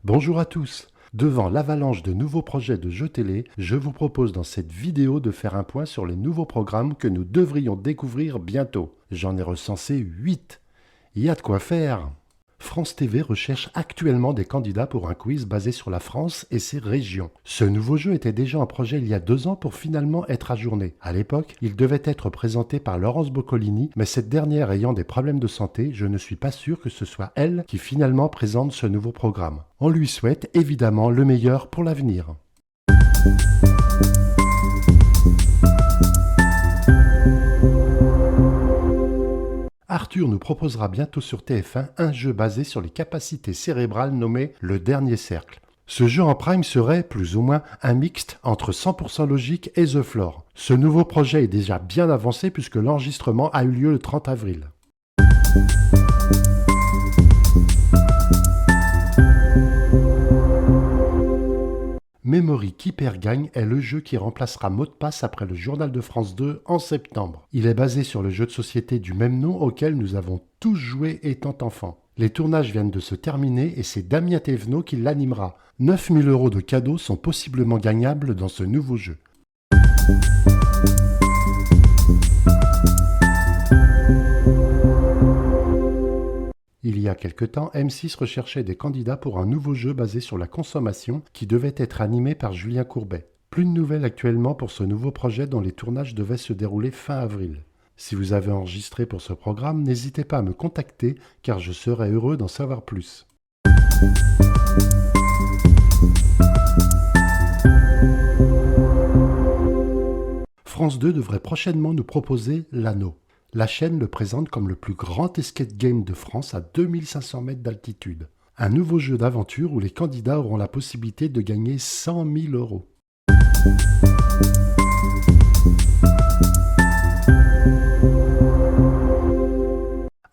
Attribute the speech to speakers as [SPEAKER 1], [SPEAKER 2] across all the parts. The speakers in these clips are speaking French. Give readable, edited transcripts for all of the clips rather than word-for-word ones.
[SPEAKER 1] Bonjour à tous. Devant l'avalanche de nouveaux projets de jeux télé, je vous propose dans cette vidéo de faire un point sur les nouveaux programmes que nous devrions découvrir bientôt. J'en ai recensé 8. Il y a de quoi faire. France TV recherche actuellement des candidats pour un quiz basé sur la France et ses régions. Ce nouveau jeu était déjà en projet il y a 2 ans pour finalement être ajourné. À l'époque, il devait être présenté par Laurence Boccolini, mais cette dernière ayant des problèmes de santé, je ne suis pas sûr que ce soit elle qui finalement présente ce nouveau programme. On lui souhaite évidemment le meilleur pour l'avenir. Arthur nous proposera bientôt sur TF1 un jeu basé sur les capacités cérébrales nommé Le Dernier Cercle. Ce jeu en prime serait, plus ou moins, un mixte entre 100% logique et The Floor. Ce nouveau projet est déjà bien avancé puisque l'enregistrement a eu lieu le 30 avril. Memory Keeper Gang est le jeu qui remplacera Mot de passe après le journal de France 2 en septembre. Il est basé sur le jeu de société du même nom auquel nous avons tous joué étant enfants. Les tournages viennent de se terminer et c'est Damien Thévenot qui l'animera. 9 000 € de cadeaux sont possiblement gagnables dans ce nouveau jeu. Il y a quelque temps, M6 recherchait des candidats pour un nouveau jeu basé sur la consommation qui devait être animé par Julien Courbet. Plus de nouvelles actuellement pour ce nouveau projet dont les tournages devaient se dérouler fin avril. Si vous avez enregistré pour ce programme, n'hésitez pas à me contacter car je serai heureux d'en savoir plus. France 2 devrait prochainement nous proposer L'Anneau. La chaîne le présente comme le plus grand escape game de France à 2500 mètres d'altitude. Un nouveau jeu d'aventure où les candidats auront la possibilité de gagner 100 000 €.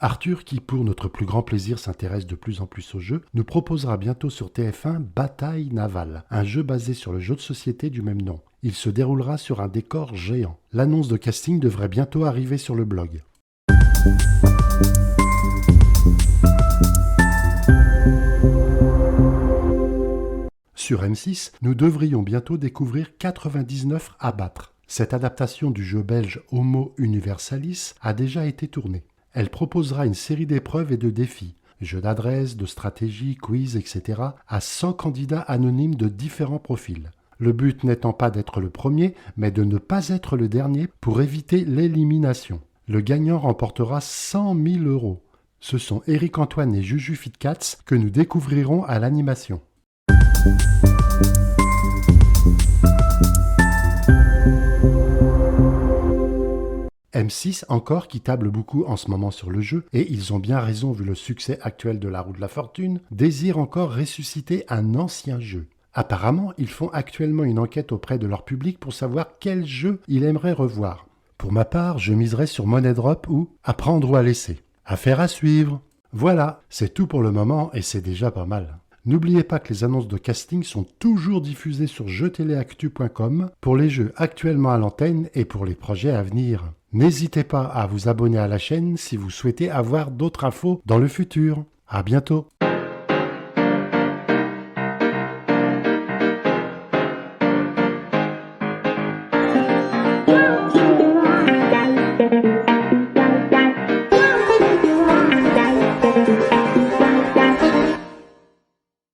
[SPEAKER 1] Arthur, qui pour notre plus grand plaisir s'intéresse de plus en plus au jeu, nous proposera bientôt sur TF1 Bataille Navale, un jeu basé sur le jeu de société du même nom. Il se déroulera sur un décor géant. L'annonce de casting devrait bientôt arriver sur le blog. Sur M6, nous devrions bientôt découvrir 99 à battre. Cette adaptation du jeu belge Homo Universalis a déjà été tournée. Elle proposera une série d'épreuves et de défis, jeux d'adresse, de stratégie, quiz, etc. à 100 candidats anonymes de différents profils. Le but n'étant pas d'être le premier, mais de ne pas être le dernier pour éviter l'élimination. Le gagnant remportera 100 000 €. Ce sont Eric Antoine et Juju Fitcats que nous découvrirons à l'animation. M6 encore qui table beaucoup en ce moment sur le jeu, et ils ont bien raison vu le succès actuel de la roue de la fortune, désire encore ressusciter un ancien jeu. Apparemment, ils font actuellement une enquête auprès de leur public pour savoir quel jeu ils aimeraient revoir. Pour ma part, je miserais sur Money Drop ou Apprendre ou à laisser. Affaire à suivre. Voilà, c'est tout pour le moment et c'est déjà pas mal. N'oubliez pas que les annonces de casting sont toujours diffusées sur jeuxteleactu.com pour les jeux actuellement à l'antenne et pour les projets à venir. N'hésitez pas à vous abonner à la chaîne si vous souhaitez avoir d'autres infos dans le futur. À bientôt.